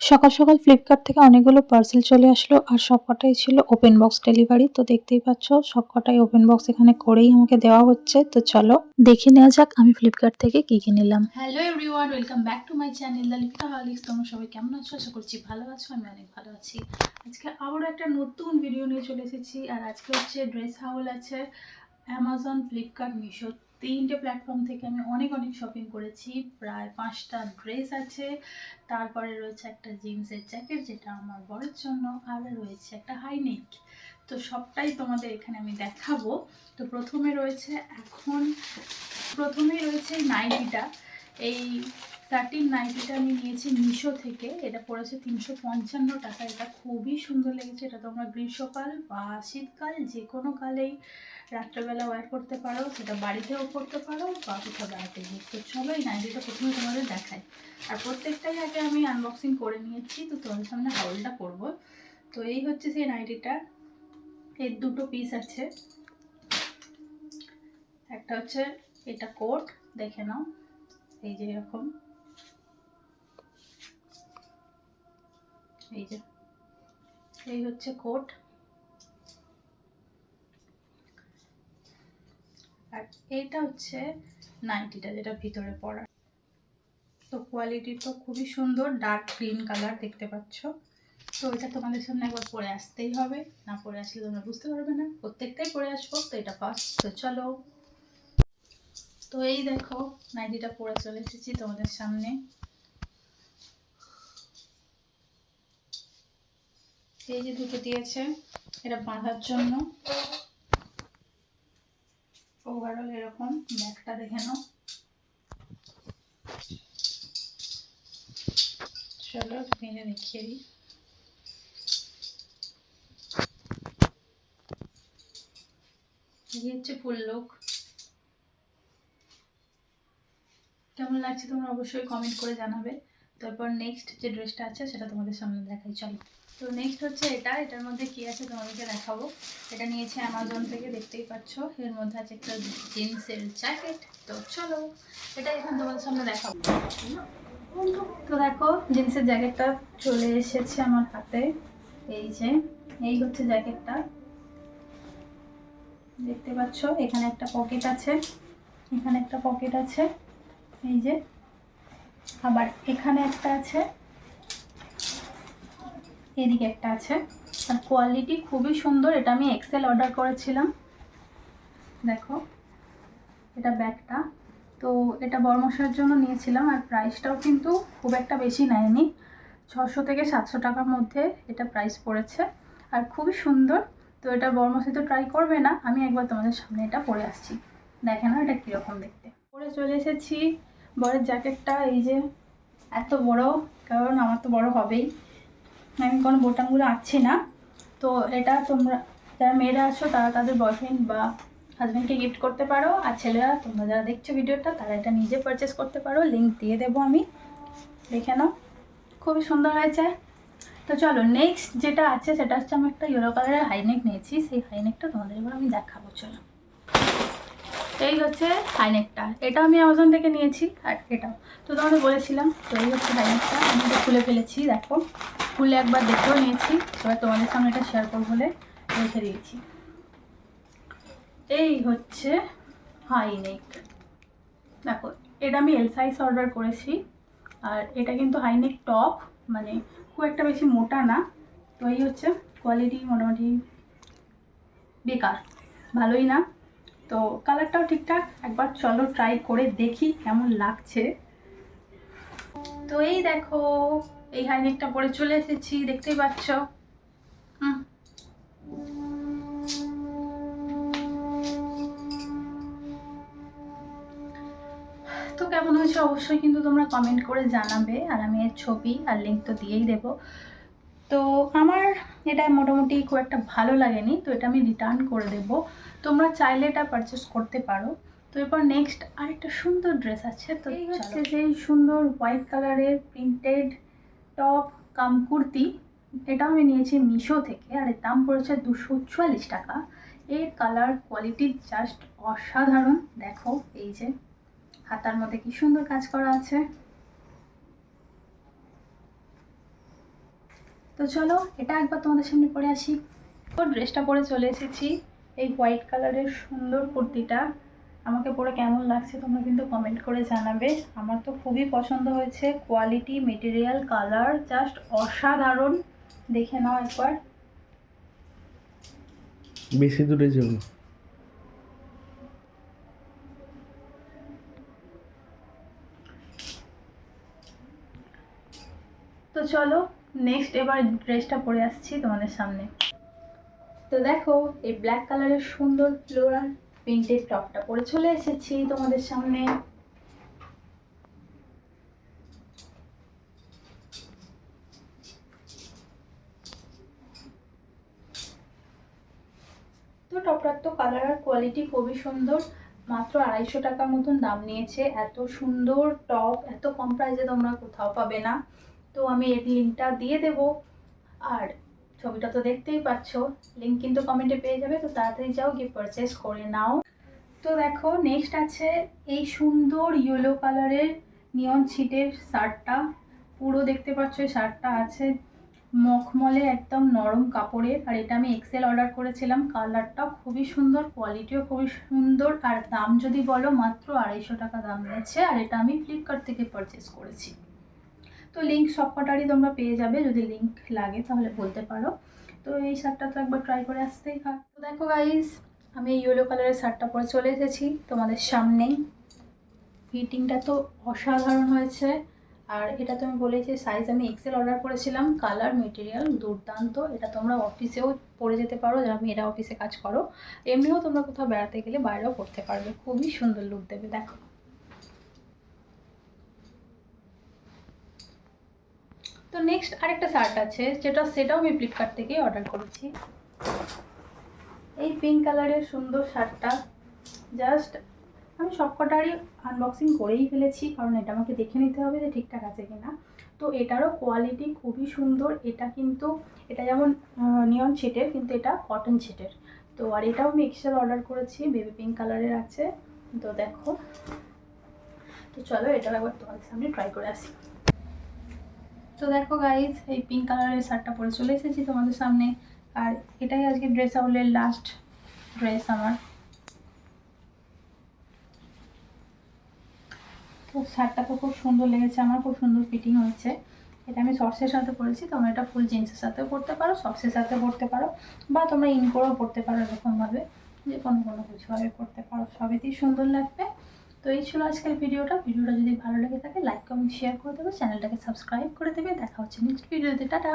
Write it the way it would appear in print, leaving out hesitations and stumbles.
সকাল সকাল ফ্লিপকার্ট থেকে অনেকগুলো পার্সেল চলে আসলো আর সবকটাই ছিল ওপেন বক্স ডেলিভারি। তো দেখতেই পাচ্ছ সবকটাই ওপেন বক্স এখানে করেই আমাকে দেওয়া হচ্ছে। তো চলো দেখে নেওয়া যাক আমি ফ্লিপকার্ট থেকে কি কি নিলাম। Hello everyone, welcome back to my channel the Lipika Horlicks. তোমরা সবাই কেমন আছো? আশা করছি ভালো আছো। আমি অনেক ভালো আছি। আজকে আবারও একটা নতুন ভিডিও নিয়ে চলে এসেছি। আর আজকে হচ্ছে ড্রেস হাউল আছে অ্যামাজন, ফ্লিপকার্ট, মিশো, তিনটে প্ল্যাটফর্ম থেকে আমি অনেক শপিং করেছি। প্রায় 5টা ড্রেস আছে, তারপরে রয়েছে একটা জিন্সের জ্যাকেট যেটা আমার বরের জন্য, আর রয়েছে একটা হাই নেক। তো সবটাই তোমাদের এখানে আমি দেখাবো। তো প্রথমেই রয়েছে নাইটিটা। এই সাটিন নাইটিটা আমি নিয়েছি মিশো থেকে। এটা পড়েছে 355 টাকা। এটা খুবই সুন্দর লেগেছে। এটা তোমরা গ্রীষ্মকাল বা শীতকাল যে কোনো কালেই রাত্রেবেলা ওয়্যার করতে পারো, সেটা বাড়িতেও করতে পারো বা কোথাও বেড়াতে গিয়ে। তো চলো এই নাইটিটা প্রথমে তোমাদের দেখাই। আর প্রত্যেকটাই আগে আমি আনবক্সিং করে নিয়েছি, তো তোমাদের সামনে হাউলটা করবো। তো এই হচ্ছে সেই নাইটিটা। এর দুটো পিস আছে। একটা হচ্ছে এটা কোট, দেখে নাও, এই যে এরকম, এই হচ্ছে কোট। আর এইটা হচ্ছে নাইটিটা যেটা ভিতরে পরা। তো কোয়ালিটি তো খুবই সুন্দর, ডার্ক গ্রিন কালার দেখতে পাচ্ছ। তো এটা তোমাদের সামনে একবার পরে আসতেই হবে, না পরে আসলে তোমরা বুঝতে পারবে না। প্রত্যেকটাই পরে আসবো, তো এটা ফার্স্ট। তো চলো, তো এই দেখো নাইটিটা পরে চলে এসেছি তোমাদের সামনে। এই যে দুটো দিয়েছে, এটা বাঁধার জন্য। ওভারঅল এরকম। ব্যাগটা দেখে নাও। চলো ভেঙে দেখিয়ে দিই। এই হচ্ছে ফুল লুক। কেমন লাগছে তোমরা অবশ্যই কমেন্ট করে জানাবে। তারপর নেক্সট যে ড্রেসটা আছে সেটা তোমাদের সামনে দেখাই, চলো। তো নেক্সট হচ্ছে এটার মধ্যে কি আছে তোমাদেরকে দেখাবো। এটা নিয়েছে অ্যামাজন থেকে, দেখতেই পাচ্ছ। এর মধ্যে আছে একটা জিন্সের জ্যাকেট। তো চলো এটা এখন তোমাদের সামনে দেখাবো। তো দেখো জিন্সের জ্যাকেটটা চলে এসেছে আমার হাতে। এই হচ্ছে জ্যাকেটটা, দেখতে পাচ্ছ। এখানে একটা পকেট আছে, এখানে একটা পকেট আছে, এই যে। আবার এখানে একটা আছে, এদিকে একটা আছে। আর কোয়ালিটি খুবই সুন্দর। এটা আমি এক্সেল অর্ডার করেছিলাম। দেখো এটা ব্যাগটা। তো এটা বড়মশাইয়ের জন্য নিয়েছিলাম। আর প্রাইসটাও কিন্তু খুব একটা বেশি নেয়নি, 600 থেকে 700 টাকার মধ্যে এটা প্রাইস পড়েছে। আর খুবই সুন্দর। তো এটা বড়মশাই তো ট্রাই করবে না, আমি একবার তোমাদের সামনে এটা পরে আসছি, দেখে না এটা কীরকম দেখতে। পরে চলে এসেছি বরের জ্যাকেটটা। এই যে এত বড়, কারণ আমার তো বড় হবেই, আমি কোনো বোতামগুলো আঁকছি না। তো এটা তোমরা যারা মেয়েরা আছো তারা তাদের বয়ফ্রেন্ড বা হাজব্যান্ডকে গিফট করতে পারো। আর ছেলেরা, তোমরা যারা দেখছো ভিডিওটা, তারা এটা নিজে পারচেস করতে পারো। লিঙ্ক দিয়ে দেবো আমি, দেখে নাও। খুবই সুন্দর হয়েছে। তো চলো নেক্সট যেটা আছে সেটা হচ্ছে আমি একটা ইয়েলো কালারের হাইনেক নিয়েছি। সেই হাইনেকটা তোমাদের এবার আমি দেখাবো, চলো। এই হচ্ছে হাইনেকটা, এটা আমি অ্যামাজন থেকে নিয়েছি। আর এটাও তো তোমাদের বলেছিলাম। তো এই হচ্ছে হাইনেকটা, আমি এটা খুলে ফেলেছি। দেখো খুলে একবার দেখেও নিয়েছি, এবার তোমাদের সামনে এটা শেয়ার করবো বলে রেখে দিয়েছি। এই হচ্ছে হাইনেক। দেখো এটা আমি এল সাইজ অর্ডার করেছি। আর এটা কিন্তু হাইনেক টপ, মানে খুব একটা বেশি মোটা না। তো এই হচ্ছে কোয়ালিটি, মোটামুটি বেকার, ভালোই না। তো কালারটাও ঠিকঠাক। একবার চলো ট্রাই করে দেখি কেমন লাগছে। তো এই দেখো এই হাইনেকটা পরে চলে এসেছি, দেখতেই পাচ্ছ। তো কেমন হয়েছে অবশ্যই কিন্তু তোমরা কমেন্ট করে জানাবে। আর আমি এর ছবি আর লিঙ্ক তো দিয়েই দেবো। তো আমার এটা মোটামুটি খুব একটা ভালো লাগেনি, তো এটা আমি রিটার্ন করে দেবো। তোমরা চাইলে এটা পারচেস করতে পারো। তো এরপর নেক্সট আরেকটা সুন্দর ড্রেস আছে। তো এই হচ্ছে সেই সুন্দর হোয়াইট কালারের প্রিন্টেড টপ কাম কুর্তি। এটাও আমি নিয়েছি মিশো থেকে। আর এর দাম পড়েছে 244 টাকা। এর কালার কোয়ালিটি জাস্ট অসাধারণ। দেখো এই যে হাতার মধ্যে কি সুন্দর কাজ করা আছে। তো চলো এটা একবার তোমাদের সামনে পরে আসি। তো ড্রেসটা পরে চলে এসেছি, এই হোয়াইট কালারের সুন্দর কুর্তিটা। আমাকে পরে কেমন লাগছে তোমরা কিন্তু কমেন্ট করে জানাবে। আমার তো খুবই পছন্দ হয়েছে, কোয়ালিটি, মেটেরিয়াল, কালার জাস্ট অসাধারণ। দেখে নাও একবার। বেশি দূরে যাও না। তো চলো নেক্সট এবার ড্রেসটা পরে আসছি তোমাদের সামনে। তো দেখো এই ব্ল্যাক কালারের সুন্দর ফ্লোরাল প্রিন্টেড টপটা পরে চলে এসেছি তোমাদের সামনে। তো টপটার তো কালার আর কোয়ালিটি খুবই সুন্দর, মাত্র 250 টাকার মতন দাম নিয়েছে। এত সুন্দর টপ এত কম প্রাইসে তোমরা কোথাও পাবে না। তো আমি এর লিঙ্কটা দিয়ে দেবো, আর ছবিটা তো দেখতেই পাচ্ছ, লিঙ্ক কিন্তু কমেন্টে পেয়ে যাবে। তো তাড়াতাড়ি যাও গিয়ে পারচেস করে নাও। তো দেখো নেক্সট আছে এই সুন্দর ইয়েলো কালারের নিয়ন ছিটের শার্টটা। পুরো দেখতে পাচ্ছ এই শার্টটা আছে মখমলে একদম নরম কাপড়ের, আর এটা আমি এক্সেল অর্ডার করেছিলাম। কালারটাও খুবই সুন্দর, কোয়ালিটিও খুবই সুন্দর, আর দাম যদি বলো মাত্র 250 টাকা দাম নিয়েছে। আর এটা আমি ফ্লিপকার্ট থেকে পারচেস করেছি। তো লিঙ্ক সবকটারই তোমরা পেয়ে যাবে, যদি লিঙ্ক লাগে তাহলে বলতে পারো। তো এই শার্টটা তো একবার ট্রাই করে আসতেই হয়। তো দেখো গাইস আমি এই ইয়েলো কালারের শার্টটা পরে চলে এসেছি তোমাদের সামনেই। ফিটিংটা তো অসাধারণ হয়েছে, আর এটা তো আমি বলেছি সাইজ আমি এক্সেল অর্ডার করেছিলাম। কালার মেটেরিয়াল দুর্দান্ত। এটা তোমরা অফিসেও পরে যেতে পারো, যারা মেয়েরা অফিসে কাজ করো। এমনিও তোমরা কোথাও বেড়াতে গেলে বাইরেও পরতে পারবে, খুবই সুন্দর লুক দেবে। দেখো তো নেক্সট আরেকটা শার্ট আছে সেটাও আমি ফ্লিপকার্ট থেকে অর্ডার করেছি। এই পিঙ্ক কালারের সুন্দর শার্টটা জাস্ট আমি সবকটারই আনবক্সিং করেই ফেলেছি, কারণ এটা আমাকে দেখে নিতে হবে যে ঠিকঠাক আছে কিনা। তো এটারও কোয়ালিটি খুবই সুন্দর। এটা যেমন নিয়ন ছিটের, কিন্তু এটা কটন ছিটের। তো আর এটাও আমি এক্সেল অর্ডার করেছি, বেবি পিঙ্ক কালারের আছে। তো দেখো, তো চলো এটাও একবার তোমাদের সামনে ট্রাই করে আসি। তো দেখো গাইজ এই পিঙ্ক কালারের শার্টটা পরে চলে এসেছি তোমাদের সামনে, আর এটাই আজকে ড্রেস আউলের লাস্ট ড্রেস আমার। তো শার্টটা তো খুব সুন্দর লেগেছে আমার, খুব সুন্দর ফিটিং হয়েছে। এটা আমি শর্টসের সাথে পরেছি, তোমরা এটা ফুল জিন্সের সাথেও পরতে পারো, শর্টসের সাথে পরতে পারো, বা তোমরা ইন করেও পরতে পারো। এরকমভাবে যে কোনো কিছুভাবে পরতে পারো, সবেতেই সুন্দর লাগবে। তো এই ছিল আজকের ভিডিওটা যদি ভালো লেগে থাকে লাইক কমেন্ট শেয়ার করে দেবে, চ্যানেলটাকে সাবস্ক্রাইব করে দেবে। দেখা হচ্ছে নেক্সট ভিডিওতে, টাটা।